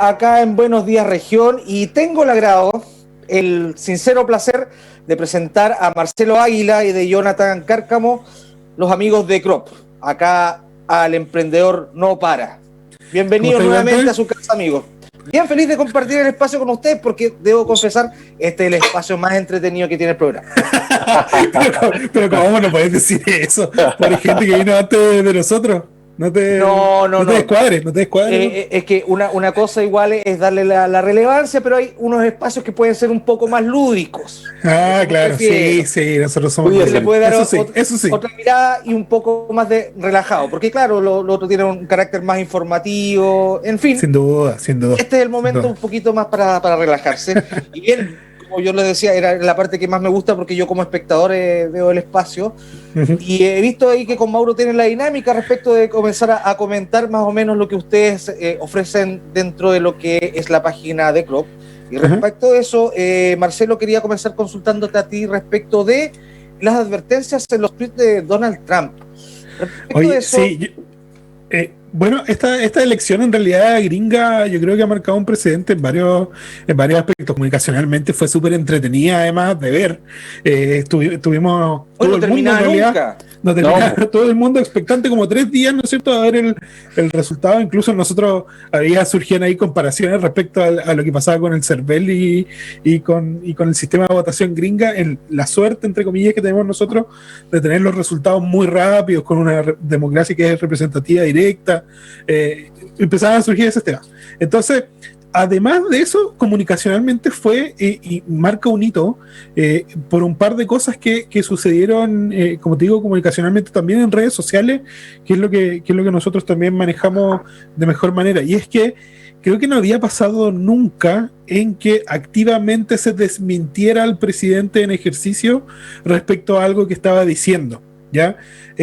día acá en Buenos Días Región y tengo el agrado, el sincero placer de presentar a Marcelo Águila y de Jonathan Cárcamo, los amigos de Crop. Acá al emprendedor no para. Bienvenidos nuevamente a su casa, amigos. Bien feliz de compartir el espacio con ustedes porque debo confesar, este es el espacio más entretenido que tiene el programa. pero ¿cómo no podés decir eso? Por gente que vino antes de nosotros. No te descuadres. Es que una cosa igual es darle la relevancia, pero hay unos espacios que pueden ser un poco más lúdicos. Ah, claro, sí, nosotros somos. Se le puede dar eso sí. otra mirada y un poco más de relajado, porque claro, lo otro tiene un carácter más informativo, en fin. Sin duda. Este es el momento un poquito más para relajarse. Y bien, como yo les decía, era la parte que más me gusta porque yo como espectador veo el espacio. Y he visto ahí que con Mauro tienen la dinámica respecto de comenzar a comentar más o menos lo que ustedes ofrecen dentro de lo que es la página de Crop. Y respecto de eso, Marcelo, quería comenzar consultándote a ti respecto de las advertencias en los tweets de Donald Trump. Oye, de eso, sí, bueno, esta elección en realidad gringa yo creo que ha marcado un precedente en varios aspectos. Comunicacionalmente fue súper entretenida además de ver. Tuvimos todo el mundo en realidad, todo el mundo expectante como 3 días, ¿no es cierto?, a ver el resultado. Incluso nosotros surgían ahí comparaciones respecto a lo que pasaba con el CERVEL y con el sistema de votación gringa, la suerte, entre comillas, que tenemos nosotros de tener los resultados muy rápidos con una democracia que es representativa directa. Empezaban a surgir ese tema. Entonces, además de eso, comunicacionalmente fue y marca un hito por un par de cosas que sucedieron, como te digo, comunicacionalmente también en redes sociales, que es lo que nosotros también manejamos de mejor manera. Y es que creo que no había pasado nunca en que activamente se desmintiera al presidente en ejercicio respecto a algo que estaba diciendo, ¿ya?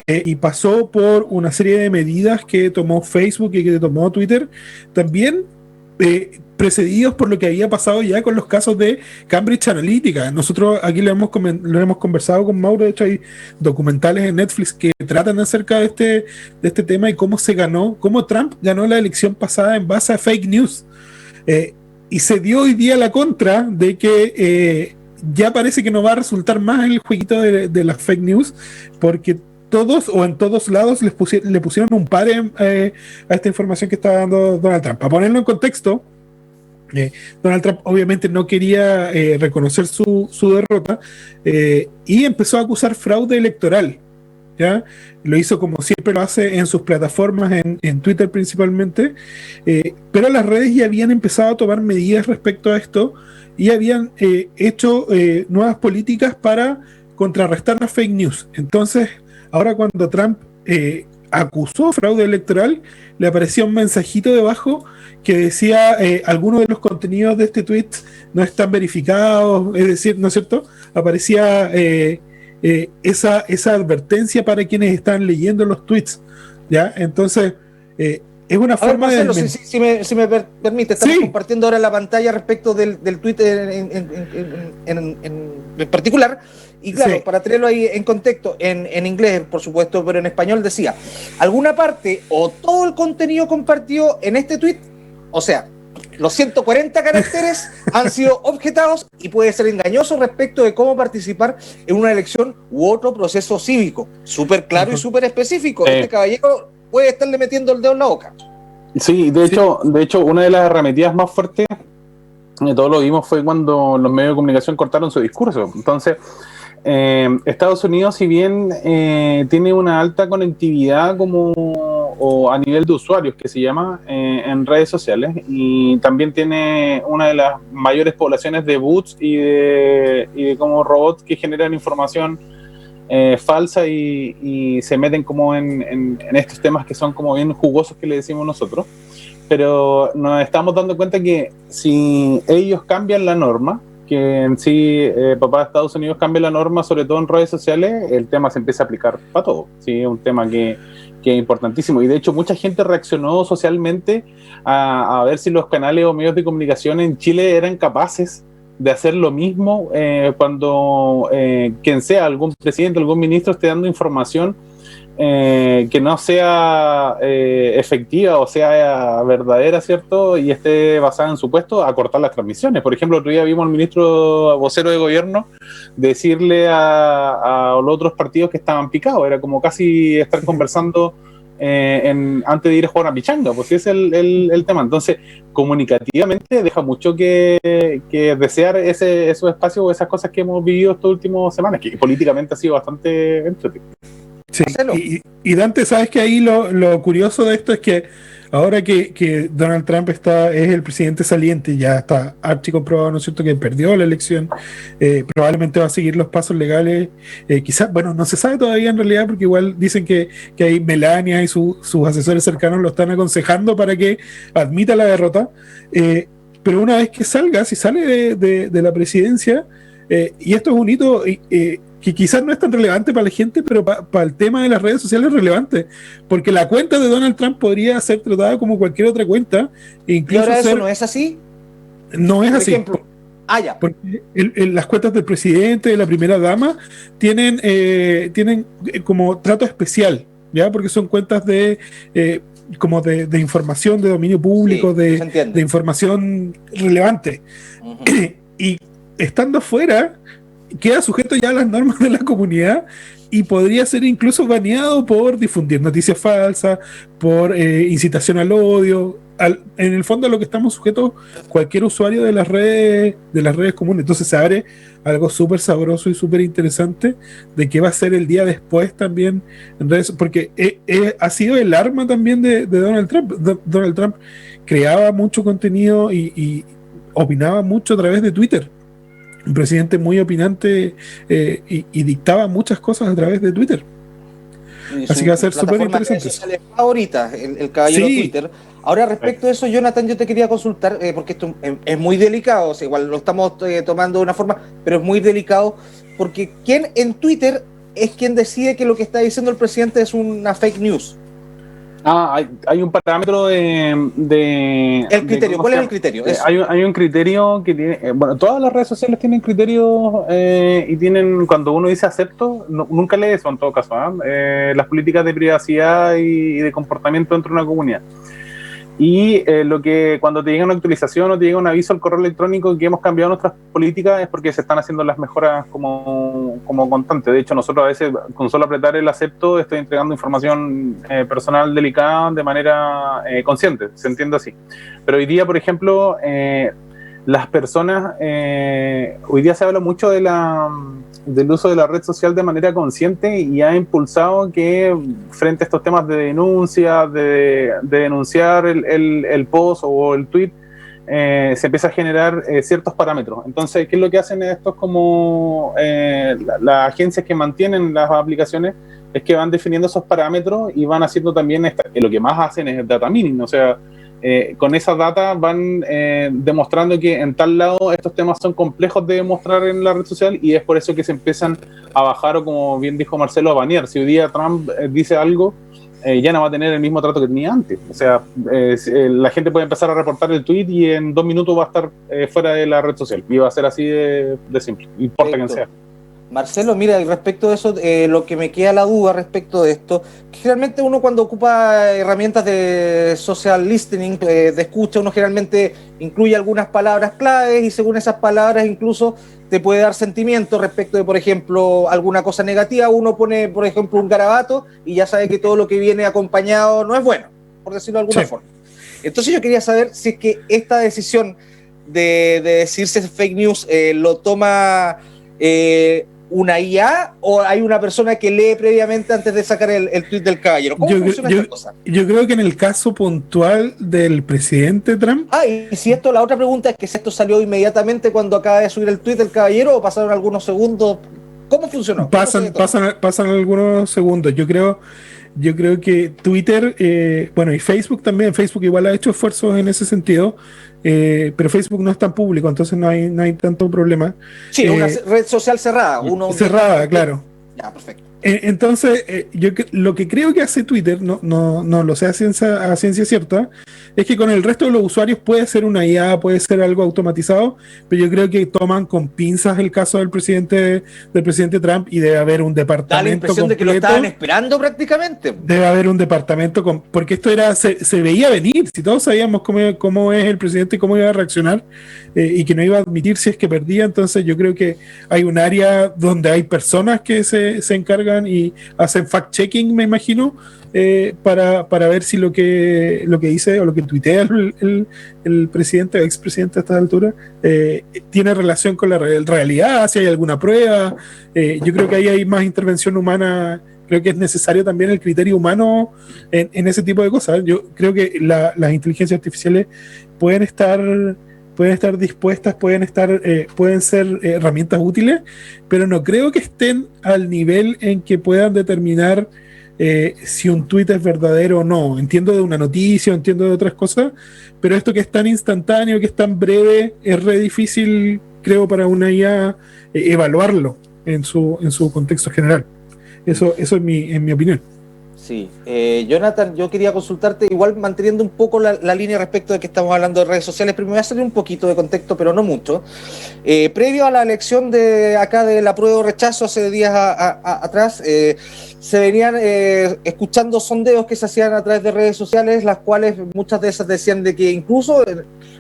Y pasó por una serie de medidas que tomó Facebook y que tomó Twitter, también precedidos por lo que había pasado ya con los casos de Cambridge Analytica. Nosotros aquí lo hemos conversado con Mauro. De hecho hay documentales en Netflix que tratan acerca de este tema y cómo Trump ganó la elección pasada en base a fake news. Y se dio hoy día la contra de que ya parece que no va a resultar más el jueguito de las fake news, porque todos o en todos lados le pusieron un pare a esta información que estaba dando Donald Trump. Para ponerlo en contexto, Donald Trump obviamente no quería reconocer su derrota y empezó a acusar fraude electoral, ¿ya? Lo hizo como siempre lo hace en sus plataformas, en Twitter principalmente, pero las redes ya habían empezado a tomar medidas respecto a esto y habían hecho nuevas políticas para contrarrestar las fake news. Entonces, ahora cuando Trump acusó fraude electoral, le aparecía un mensajito debajo que decía algunos de los contenidos de este tweet no están verificados, es decir, ¿no es cierto? Aparecía esa advertencia para quienes están leyendo los tweets, ¿ya? Entonces, es una forma Marcelo, si me permite, estamos compartiendo ahora la pantalla respecto del tweet en particular. Y claro, para tenerlo ahí en contexto, en inglés, por supuesto, pero en español decía, alguna parte o todo el contenido compartido en este tweet, o sea, los 140 caracteres han sido objetados y puede ser engañoso respecto de cómo participar en una elección u otro proceso cívico. Súper claro y súper específico. Este caballero puede estarle metiendo el dedo en la boca. Sí, de hecho, una de las arremetidas más fuertes, todos lo vimos, fue cuando los medios de comunicación cortaron su discurso. Entonces, Estados Unidos, si bien tiene una alta conectividad o a nivel de usuarios, que se llama, en redes sociales, y también tiene una de las mayores poblaciones de bots y de como robots que generan información falsa y se meten como en estos temas que son como bien jugosos, que le decimos nosotros. Pero nos estamos dando cuenta que si ellos cambian la norma, que en sí papá de Estados Unidos cambia la norma, sobre todo en redes sociales, el tema se empieza a aplicar para todo. ¿Sí? Es un tema que es importantísimo, y de hecho mucha gente reaccionó socialmente a ver si los canales o medios de comunicación en Chile eran capaces de hacer lo mismo cuando quien sea, algún presidente, algún ministro esté dando información que no sea efectiva o sea verdadera, ¿cierto? Y esté basada en supuestos, a cortar las transmisiones. Por ejemplo, otro día vimos al ministro vocero de gobierno decirle a los otros partidos que estaban picados. Era como casi estar conversando antes de ir a jugar a pichanga, pues ese es el tema. Entonces, comunicativamente deja mucho que desear esos espacios o esas cosas que hemos vivido estas últimas semanas, que políticamente ha sido bastante entretenido. Sí, y Dante, sabes que ahí lo curioso de esto es que ahora que Donald Trump es el presidente saliente, ya está archicomprobado, ¿no es cierto?, que perdió la elección, probablemente va a seguir los pasos legales, quizás, bueno, no se sabe todavía en realidad, porque igual dicen que hay Melania y sus asesores cercanos lo están aconsejando para que admita la derrota, pero una vez que salga, si sale de la presidencia, y esto es un hito que quizás no es tan relevante para la gente, pero para el tema de las redes sociales es relevante, porque la cuenta de Donald Trump podría ser tratada como cualquier otra cuenta, incluso ¿Y ahora eso no es así? No es por así. Ejemplo, ya. Porque las cuentas del presidente, de la primera dama, tienen como trato especial, ¿ya? Porque son cuentas como de información de dominio público, sí, de información relevante. Y estando fuera, queda sujeto ya a las normas de la comunidad y podría ser incluso baneado por difundir noticias falsas, por incitación al odio. En el fondo, a lo que estamos sujetos cualquier usuario de las redes comunes. Entonces se abre algo súper sabroso y súper interesante de qué va a ser el día después también en redes, porque ha sido el arma también de Donald Trump. Donald Trump creaba mucho contenido y opinaba mucho a través de Twitter. Un presidente muy opinante y dictaba muchas cosas a través de Twitter. Así que va a ser súper interesante. Ahorita, el caballero sí. Twitter. Ahora, respecto a eso, Jonathan, yo te quería consultar, porque esto es muy delicado, o sea, igual lo estamos tomando de una forma, pero es muy delicado, porque ¿quién en Twitter es quien decide que lo que está diciendo el presidente es una fake news? Hay un parámetro de el criterio. ¿Cuál es el criterio? Hay un criterio que tiene, bueno, todas las redes sociales tienen criterios y tienen, cuando uno dice acepto, nunca lee eso en todo caso, las políticas de privacidad y de comportamiento dentro de una comunidad. Y lo que cuando te llega una actualización o te llega un aviso al correo electrónico que hemos cambiado nuestras políticas es porque se están haciendo las mejoras como constante. De hecho, nosotros a veces con solo apretar el acepto estoy entregando información personal delicada de manera consciente, se entiende así. Pero hoy día, por ejemplo, las personas, hoy día se habla mucho del uso de la red social de manera consciente y ha impulsado que frente a estos temas de denuncia, de denunciar el post o el tweet, se empieza a generar ciertos parámetros. Entonces, ¿qué es lo que hacen estos como las agencias que mantienen las aplicaciones? Es que van definiendo esos parámetros y van haciendo también, lo que más hacen es data mining, o sea, con esa data van demostrando que en tal lado estos temas son complejos de demostrar en la red social y es por eso que se empiezan a bajar o, como bien dijo Marcelo, a banear. Si hoy día Trump dice algo, ya no va a tener el mismo trato que tenía antes. O sea, la gente puede empezar a reportar el tweet y en 2 minutos va a estar fuera de la red social y va a ser así de simple, no importa quién sea. Marcelo, mira, respecto de eso, lo que me queda la duda respecto de esto, que generalmente uno cuando ocupa herramientas de social listening, de escucha, uno generalmente incluye algunas palabras claves y según esas palabras incluso te puede dar sentimiento respecto de, por ejemplo, alguna cosa negativa. Uno pone, por ejemplo, un garabato y ya sabe que todo lo que viene acompañado no es bueno, por decirlo de alguna forma. Entonces yo quería saber si es que esta decisión de decirse fake news lo toma... ¿una IA o hay una persona que lee previamente antes de sacar el tweet del caballero? ¿Cómo funciona esta cosa? Yo creo que en el caso puntual del presidente Trump... y si esto, la otra pregunta es que si esto salió inmediatamente cuando acaba de subir el tweet del caballero o pasaron algunos segundos, ¿cómo funcionó? Pasan algunos segundos. Yo creo que Twitter, y Facebook también, Facebook igual ha hecho esfuerzos en ese sentido, pero Facebook no es tan público, entonces no hay tanto problema. Sí, una red social cerrada. Cerrada, claro. Ya, perfecto. Entonces, lo que creo que hace Twitter, no lo sé a ciencia cierta, es que con el resto de los usuarios puede ser una IA, puede ser algo automatizado, pero yo creo que toman con pinzas el caso del presidente Trump y debe haber un departamento. Da la impresión completo, de que lo estaban esperando prácticamente. Debe haber un departamento, porque esto se veía venir, si todos sabíamos cómo es el presidente y cómo iba a reaccionar, y que no iba a admitir si es que perdía. Entonces yo creo que hay un área donde hay personas que se encargan y hacen fact-checking, me imagino, para ver si lo que dice o lo que tuitea el presidente o expresidente a esta altura tiene relación con la realidad, si hay alguna prueba. Yo creo que ahí hay más intervención humana. Creo que es necesario también el criterio humano en ese tipo de cosas. Yo creo que las inteligencias artificiales pueden estar dispuestas, pueden ser herramientas útiles, pero no creo que estén al nivel en que puedan determinar si un tuit es verdadero o no. Entiendo de una noticia, entiendo de otras cosas, pero esto que es tan instantáneo, que es tan breve, es re difícil, creo, para una IA evaluarlo en su contexto general. Eso es en mi opinión. Sí, Jonathan, yo quería consultarte, igual manteniendo un poco la línea respecto de que estamos hablando de redes sociales, pero me voy a salir un poquito de contexto, pero no mucho. Previo a la elección de acá del apruebo o rechazo hace días atrás, se venían escuchando sondeos que se hacían a través de redes sociales, las cuales muchas de esas decían de que incluso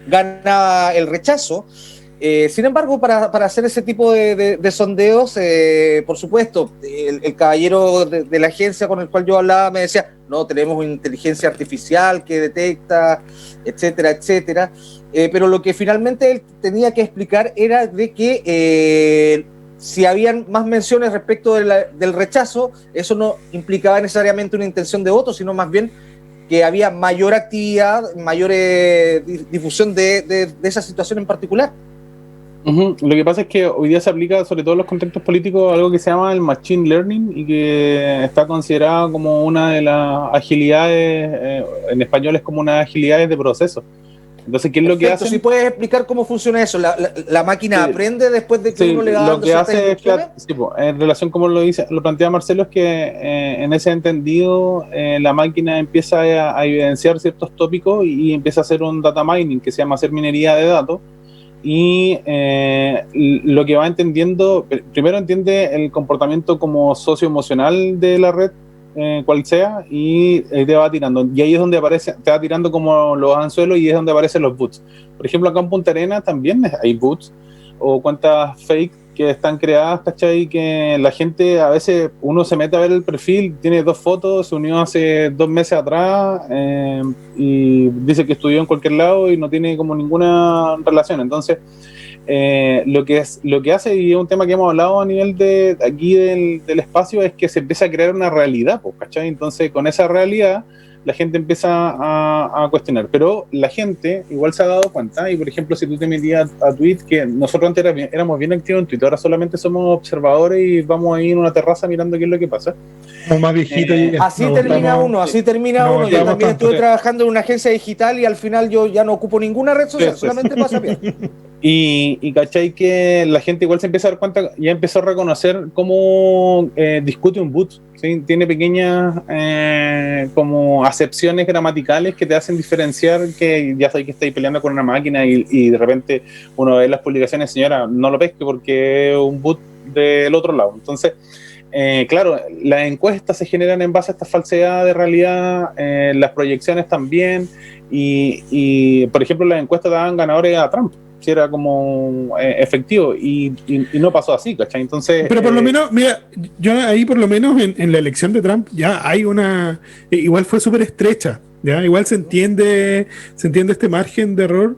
ganaba el rechazo. Sin embargo, para hacer ese tipo de sondeos, por supuesto, el caballero de la agencia con el cual yo hablaba me decía, no, tenemos una inteligencia artificial que detecta, etcétera, etcétera. Pero lo que finalmente él tenía que explicar era de que si habían más menciones respecto del rechazo, eso no implicaba necesariamente una intención de voto, sino más bien que había mayor actividad, mayor difusión de esa situación en particular. Lo que pasa es que hoy día se aplica, sobre todo en los contextos políticos, algo que se llama el Machine Learning y que está considerado como una de las agilidades, en español es como una agilidades de proceso. Entonces, ¿qué es lo que hace? Si puedes explicar cómo funciona eso, la máquina aprende después de que uno le va dando lo que hace es en relación como lo plantea Marcelo, es que en ese entendido la máquina empieza a evidenciar ciertos tópicos y empieza a hacer un data mining que se llama hacer minería de datos. Y lo que va entendiendo, primero entiende el comportamiento como socioemocional de la red, cual sea, y te va tirando. Y ahí es donde te va tirando como los anzuelos y es donde aparecen los bots. Por ejemplo, acá en Punta Arenas también hay bots o cuentas fake que están creadas, ¿cachai? Que la gente, a veces uno se mete a ver el perfil, tiene 2 fotos, se unió hace 2 meses atrás y dice que estudió en cualquier lado y no tiene como ninguna relación. Entonces, lo que hace, y es un tema que hemos hablado a nivel de aquí del espacio, es que se empieza a crear una realidad, ¿cachai? Entonces, con esa realidad la gente empieza a cuestionar, pero la gente igual se ha dado cuenta, y por ejemplo, si tú te metías a Tweet, que nosotros antes éramos bien activos en Twitter, ahora solamente somos observadores y vamos ahí en una terraza mirando qué es lo que pasa. Somos más viejitos. Así termina uno. Yo también estuve trabajando en una agencia digital y al final yo ya no ocupo ninguna red social, solamente pasa bien. Y cachai que la gente igual se empieza a dar cuenta, ya empezó a reconocer cómo discute un bot, ¿sí? Tiene pequeñas como acepciones gramaticales que te hacen diferenciar que ya sabes que estáis peleando con una máquina y de repente uno ve las publicaciones, señora, no lo pesque porque es un bot del otro lado. Entonces, claro, las encuestas se generan en base a esta falsedad de realidad, las proyecciones también, y por ejemplo las encuestas daban ganadores a Trump, si era como efectivo, y no pasó así, ¿cachai? Entonces, pero por lo menos, mira, yo ahí por lo menos en la elección de Trump ya hay una, igual fue súper estrecha, ya igual se entiende este margen de error.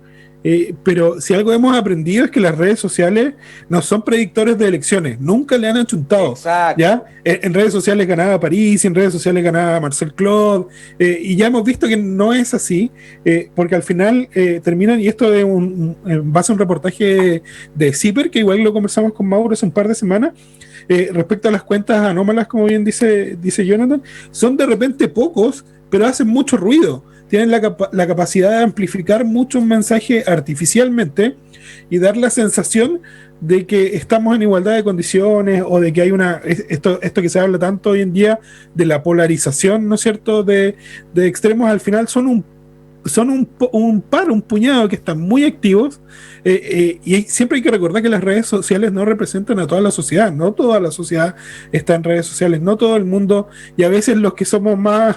Pero si algo hemos aprendido es que las redes sociales no son predictores de elecciones, nunca le han achuntado. Exacto. ¿Ya? En redes sociales ganaba París, en redes sociales ganaba Marcel Claude, y ya hemos visto que no es así, porque al final terminan, y esto de en base a un reportaje de CIPER, que igual lo conversamos con Mauro hace un par de semanas, respecto a las cuentas anómalas, como bien dice Jonathan, son de repente pocos, pero hacen mucho ruido. Tienen la capacidad de amplificar mucho un mensaje artificialmente y dar la sensación de que estamos en igualdad de condiciones o de que hay esto que se habla tanto hoy en día de la polarización, ¿no es cierto?, de extremos, al final son un puñado que están muy activos, y siempre hay que recordar que las redes sociales no representan a toda la sociedad, no toda la sociedad está en redes sociales, no todo el mundo, y a veces los que somos más,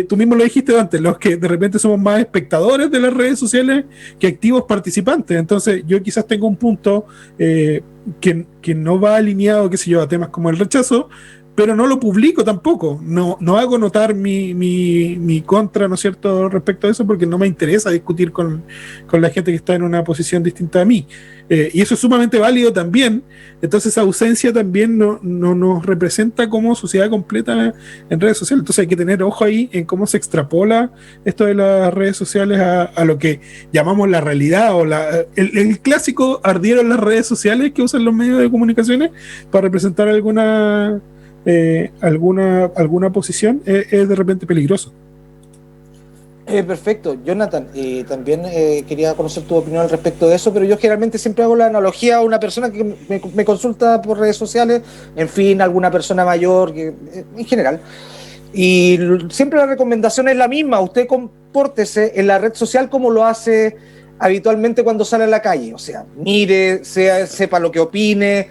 tú mismo lo dijiste antes, los que de repente somos más espectadores de las redes sociales que activos participantes. Entonces yo quizás tengo un punto que no va alineado, qué sé yo, a temas como el rechazo, pero no lo publico tampoco, no hago notar mi contra, ¿no es cierto?, respecto a eso, porque no me interesa discutir con la gente que está en una posición distinta a mí, y eso es sumamente válido también. Entonces esa ausencia también no nos representa como sociedad completa en redes sociales. Entonces hay que tener ojo ahí en cómo se extrapola esto de las redes sociales a lo que llamamos la realidad, o el clásico ardieron las redes sociales que usan los medios de comunicaciones para representar alguna posición, es de repente peligroso. Perfecto, Jonathan, también quería conocer tu opinión al respecto de eso, pero yo generalmente siempre hago la analogía a una persona que me consulta por redes sociales, en fin, alguna persona mayor, en general, y siempre la recomendación es la misma: usted compórtese en la red social como lo hace habitualmente cuando sale a la calle, o sea, mire, sepa lo que opine,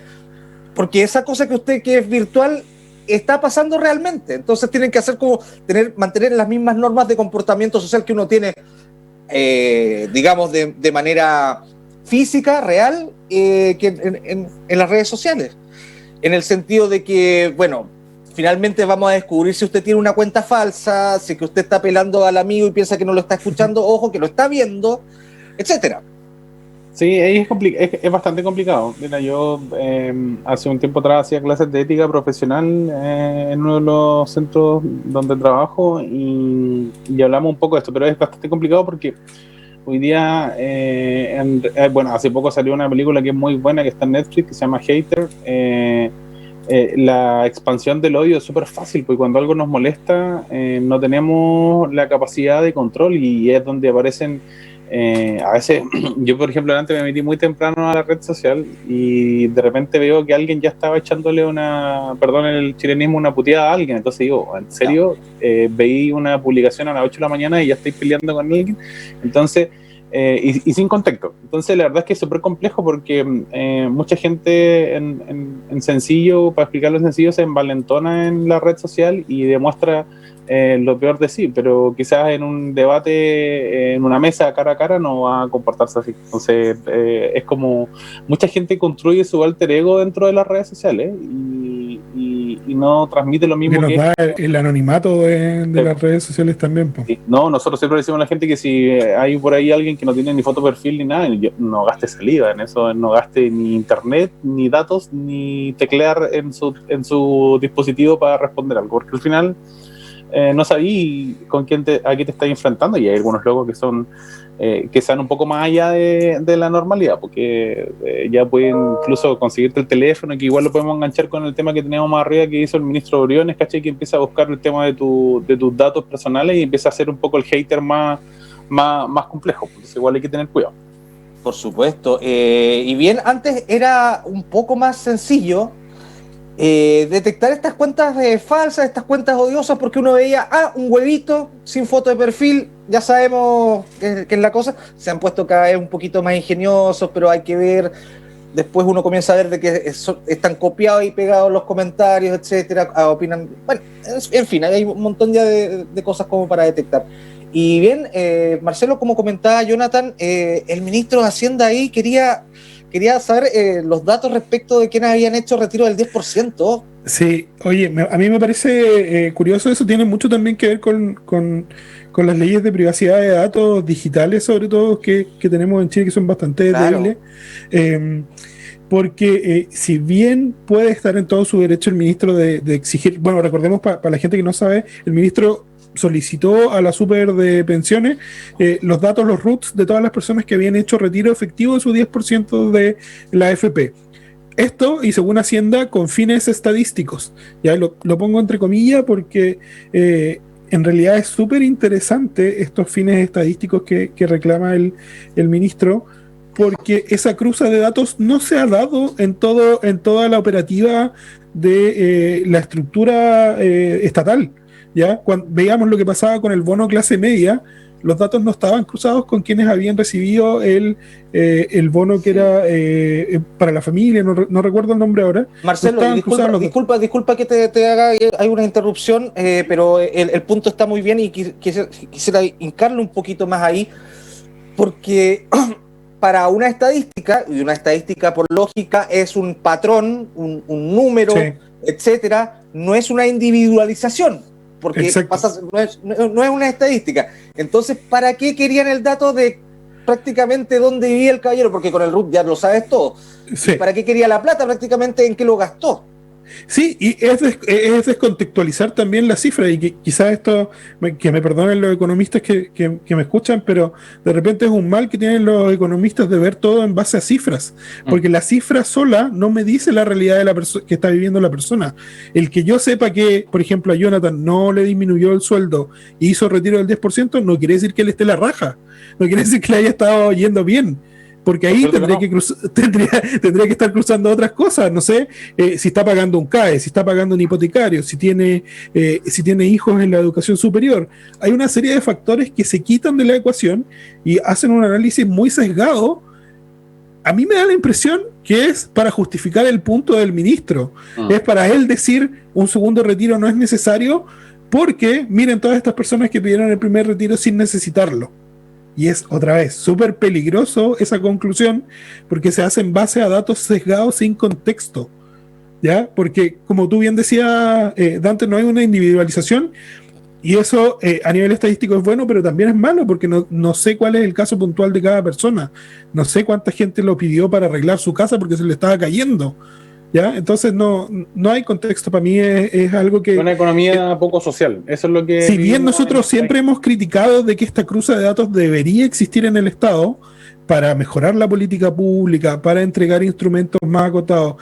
porque esa cosa que es virtual está pasando realmente. Entonces tienen que hacer como mantener las mismas normas de comportamiento social que uno tiene, digamos, de manera física, real, que en las redes sociales. En el sentido de que, bueno, finalmente vamos a descubrir si usted tiene una cuenta falsa, si que usted está apelando al amigo y piensa que no lo está escuchando, ojo, que lo está viendo, etcétera. Sí, es bastante complicado. Mira, yo hace un tiempo atrás hacía clases de ética profesional en uno de los centros donde trabajo, y hablamos un poco de esto, pero es bastante complicado porque hoy día, bueno, hace poco salió una película que es muy buena, que está en Netflix, que se llama Hater. La expansión del odio es súper fácil, porque cuando algo nos molesta no tenemos la capacidad de control, y es donde aparecen... a veces, yo por ejemplo antes me metí muy temprano a la red social y de repente veo que alguien ya estaba echándole perdón el chilenismo, una puteada a alguien. Entonces digo, ¿en serio? Veí una publicación a las 8 de la mañana y ya estoy peleando con alguien. Entonces, y sin contexto. Entonces la verdad es que es súper complejo, porque mucha gente en sencillo, para explicarlo en sencillo, se envalentona en la red social y demuestra lo peor de sí, pero quizás en un debate, en una mesa cara a cara, no va a comportarse así. Entonces es como mucha gente construye su alter ego dentro de las redes sociales, y no transmite lo mismo que nos da el anonimato de las redes sociales también, pues. No, nosotros siempre decimos a la gente que si hay por ahí alguien que no tiene ni foto perfil ni nada, no gaste saliva en eso, no gaste ni internet, ni datos, ni teclear en su dispositivo para responder algo, porque al final no sabí a quién te estás enfrentando, y hay algunos locos que son que están un poco más allá de la normalidad, porque ya pueden incluso conseguirte el teléfono, que igual lo podemos enganchar con el tema que teníamos más arriba que hizo el ministro Briones, ¿cachai? Que empieza a buscar el tema de tus datos personales y empieza a hacer un poco el hater más complejo, entonces igual hay que tener cuidado. Por supuesto, y bien, antes era un poco más sencillo detectar estas cuentas falsas, estas cuentas odiosas, porque uno veía, un huevito sin foto de perfil, ya sabemos que es la cosa. Se han puesto cada vez un poquito más ingeniosos, pero hay que ver, después uno comienza a ver de que están copiados y pegados los comentarios, etcétera, opinan, bueno, en fin, hay un montón ya de cosas como para detectar. Y bien, Marcelo, como comentaba Jonathan, el ministro de Hacienda ahí quería saber los datos respecto de quiénes habían hecho retiro del 10%. Sí, oye, a mí me parece curioso eso. Tiene mucho también que ver con las leyes de privacidad de datos digitales, sobre todo, que tenemos en Chile, que son bastante débiles. Porque si bien puede estar en todo su derecho el ministro de exigir, bueno, recordemos para la gente que no sabe, el ministro solicitó a la super de pensiones los datos, los RUTs de todas las personas que habían hecho retiro efectivo de su 10% de la AFP. Esto, y según Hacienda, con fines estadísticos. Ya lo pongo entre comillas porque en realidad es súper interesante estos fines estadísticos que reclama el ministro, porque esa cruza de datos no se ha dado en toda la operativa de la estructura estatal. ¿Ya? Cuando veíamos lo que pasaba con el bono clase media, los datos no estaban cruzados con quienes habían recibido el bono que era para la familia, no recuerdo el nombre ahora. Marcelo, disculpa que te haga, hay una interrupción, pero el punto está muy bien y quisiera hincarle un poquito más ahí, porque para una estadística, y una estadística por lógica es un patrón, un número, sí, etcétera, no es una individualización, porque no es una estadística. Entonces, ¿para qué querían el dato de prácticamente dónde vivía el caballero? Porque con el RUT ya lo sabes todo. Sí. ¿Para qué quería la plata? Prácticamente en qué lo gastó. Sí, y es descontextualizar también la cifra, y que quizás esto, que me perdonen los economistas que me escuchan, pero de repente es un mal que tienen los economistas de ver todo en base a cifras, porque la cifra sola no me dice la realidad de la persona que está viviendo la persona. El que yo sepa que, por ejemplo, a Jonathan no le disminuyó el sueldo y hizo retiro del 10%, no quiere decir que él esté la raja, no quiere decir que le haya estado yendo bien. Porque ahí tendría que estar cruzando otras cosas, no sé, si está pagando un CAE, si está pagando un hipotecario, si tiene hijos en la educación superior. Hay una serie de factores que se quitan de la ecuación y hacen un análisis muy sesgado. A mí me da la impresión que es para justificar el punto del ministro. Es para él decir un segundo retiro no es necesario porque miren todas estas personas que pidieron el primer retiro sin necesitarlo. Y es, otra vez, súper peligroso esa conclusión, porque se hace en base a datos sesgados sin contexto, ¿ya? Porque, como tú bien decías, Dante, no hay una individualización, y eso a nivel estadístico es bueno, pero también es malo, porque no sé cuál es el caso puntual de cada persona. No sé cuánta gente lo pidió para arreglar su casa porque se le estaba cayendo, ¿ya? Entonces no hay contexto. Para mí es algo que... Una economía poco social, eso es lo que... Si bien nosotros siempre hemos criticado de que esta cruza de datos debería existir en el Estado para mejorar la política pública, para entregar instrumentos más acotados.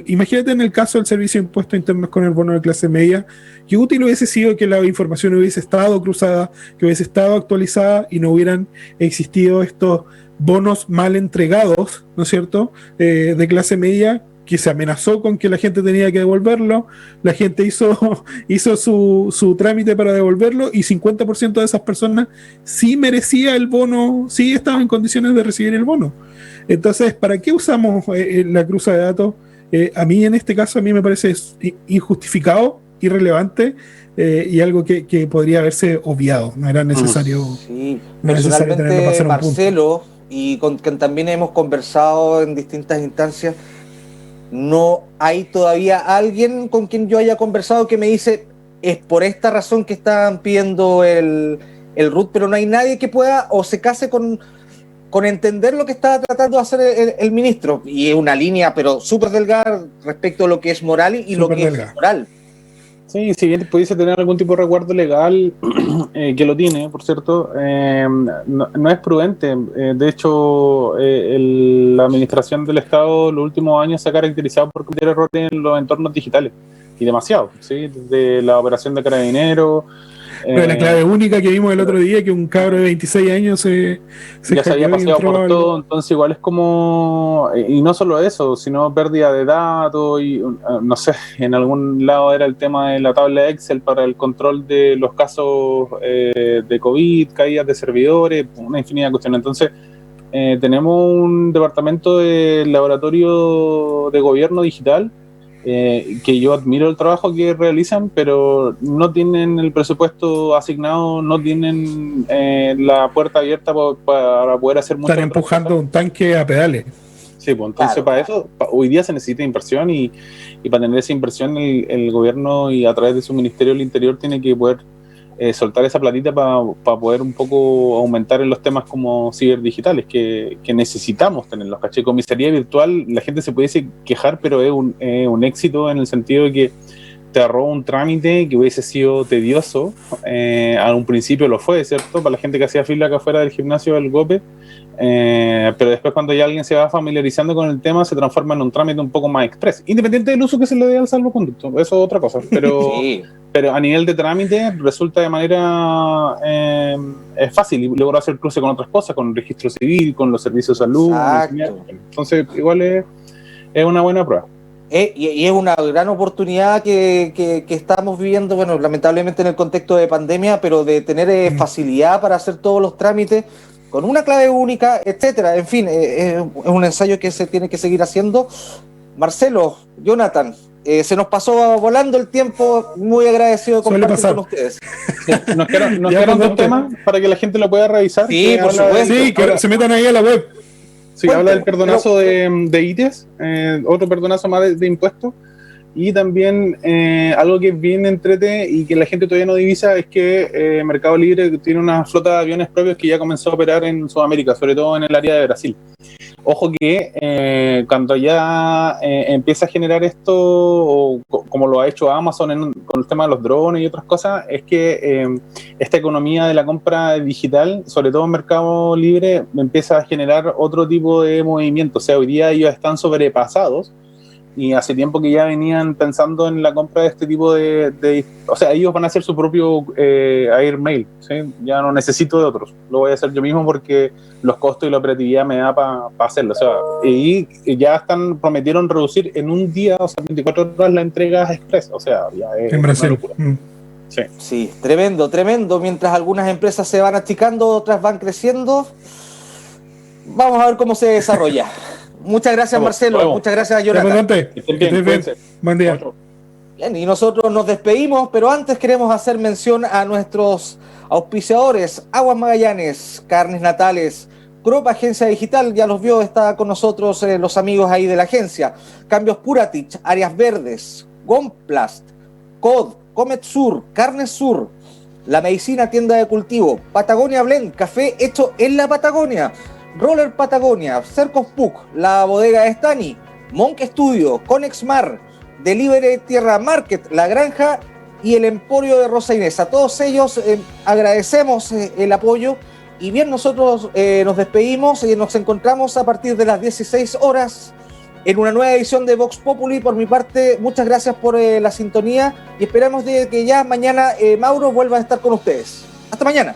Imagínate en el caso del Servicio de Impuestos Internos con el bono de clase media, qué útil hubiese sido que la información hubiese estado cruzada, que hubiese estado actualizada y no hubieran existido estos bonos mal entregados, ¿no es cierto?, de clase media, que se amenazó con que la gente tenía que devolverlo, la gente hizo su trámite para devolverlo y 50% de esas personas sí merecía el bono, sí estaba en condiciones de recibir el bono. Entonces, ¿para qué usamos la cruza de datos? A mí en este caso, a mí me parece injustificado, irrelevante, y algo que podría haberse obviado, no era necesario. Sí, personalmente, Marcelo, y con quien también hemos conversado en distintas instancias, no hay todavía alguien con quien yo haya conversado que me dice es por esta razón que están pidiendo el RUT, pero no hay nadie que pueda o se case con entender lo que está tratando de hacer el ministro, y es una línea pero súper delgada respecto a lo que es moral y lo que es moral. Sí, si bien pudiese tener algún tipo de recuerdo legal, que lo tiene, por cierto, no es prudente. De hecho, la administración del Estado los últimos años se ha caracterizado por cometer errores en los entornos digitales, y demasiado, ¿sí? Desde la operación de Carabineros. La clave única que vimos el otro día, que un cabro de 26 años ya se había paseado por todo, entonces igual es como, y no solo eso, sino pérdida de datos, y no sé, en algún lado era el tema de la tabla Excel para el control de los casos de COVID, caídas de servidores, una infinidad de cuestiones. Entonces tenemos un departamento de laboratorio de gobierno digital, que yo admiro el trabajo que realizan, pero no tienen el presupuesto asignado, no tienen la puerta abierta para poder hacer mucho. Están empujando un tanque a pedales. Sí, pues entonces claro, para eso hoy día se necesita inversión, y para tener esa inversión el gobierno, y a través de su Ministerio del Interior, tiene que poder soltar esa platita para poder un poco aumentar en los temas como ciberdigitales que necesitamos tenerlos, ¿cachai? Comisaría virtual, la gente se pudiese quejar, pero es un éxito en el sentido de que te ahorró un trámite que hubiese sido tedioso, a un principio lo fue, ¿cierto? Para la gente que hacía fila acá afuera del gimnasio del GOPE, pero después, cuando ya alguien se va familiarizando con el tema, se transforma en un trámite un poco más express, independiente del uso que se le dé al salvoconducto, eso es otra cosa, pero, sí. pero a nivel de trámite resulta de manera es fácil y logro hacer cruce con otras cosas, con el registro civil, con los servicios de salud. Entonces igual es una buena prueba. Y es una gran oportunidad que estamos viviendo, bueno, lamentablemente en el contexto de pandemia, pero de tener facilidad para hacer todos los trámites con una clave única, etcétera. En fin, es un ensayo que se tiene que seguir haciendo. Marcelo, Jonathan, se nos pasó volando el tiempo, muy agradecido de compartir con ustedes. Sí, nos quedan dos temas para que la gente lo pueda revisar. Sí, por supuesto. Sí, que se metan ahí a la web. Sí, habla del perdonazo de ITES, otro perdonazo más de impuestos, y también algo que es bien entrete y que la gente todavía no divisa es que Mercado Libre tiene una flota de aviones propios que ya comenzó a operar en Sudamérica, sobre todo en el área de Brasil. Ojo que cuando ya empieza a generar esto, o como lo ha hecho Amazon con el tema de los drones y otras cosas, es que esta economía de la compra digital, sobre todo en Mercado Libre, empieza a generar otro tipo de movimiento. O sea, hoy día ellos están sobrepasados y hace tiempo que ya venían pensando en la compra de este tipo o sea, ellos van a hacer su propio Airmail, ¿sí? Ya no necesito de otros, lo voy a hacer yo mismo porque los costos y la operatividad me da para hacerlo, o sea, y ya prometieron reducir en un día, o sea, 24 horas la entrega express, o sea, ya es en Brasil. Una locura. Sí, tremendo, mientras algunas empresas se van achicando, otras van creciendo, vamos a ver cómo se desarrolla. Muchas gracias, Marcelo. Muchas gracias, Jonathan. Buen día. Bien, y nosotros nos despedimos, pero antes queremos hacer mención a nuestros auspiciadores: Aguas Magallanes, Carnes Natales, Crop Agencia Digital, ya los vio, está con nosotros los amigos ahí de la agencia. Cambios Puratich, Áreas Verdes, Gomplast, COD, Comet Sur, Carnes Sur, La Medicina Tienda de Cultivo, Patagonia Blend, café hecho en la Patagonia, Roller Patagonia, Cercos Puc, La Bodega de Stani, Monk Studio, Conexmar, Delivery Tierra Market, La Granja y el Emporio de Rosa Inés. A todos ellos agradecemos el apoyo y bien, nosotros nos despedimos y nos encontramos a partir de las 16 horas en una nueva edición de Vox Populi. Por mi parte, muchas gracias por la sintonía y esperamos de que ya mañana Mauro vuelva a estar con ustedes. Hasta mañana.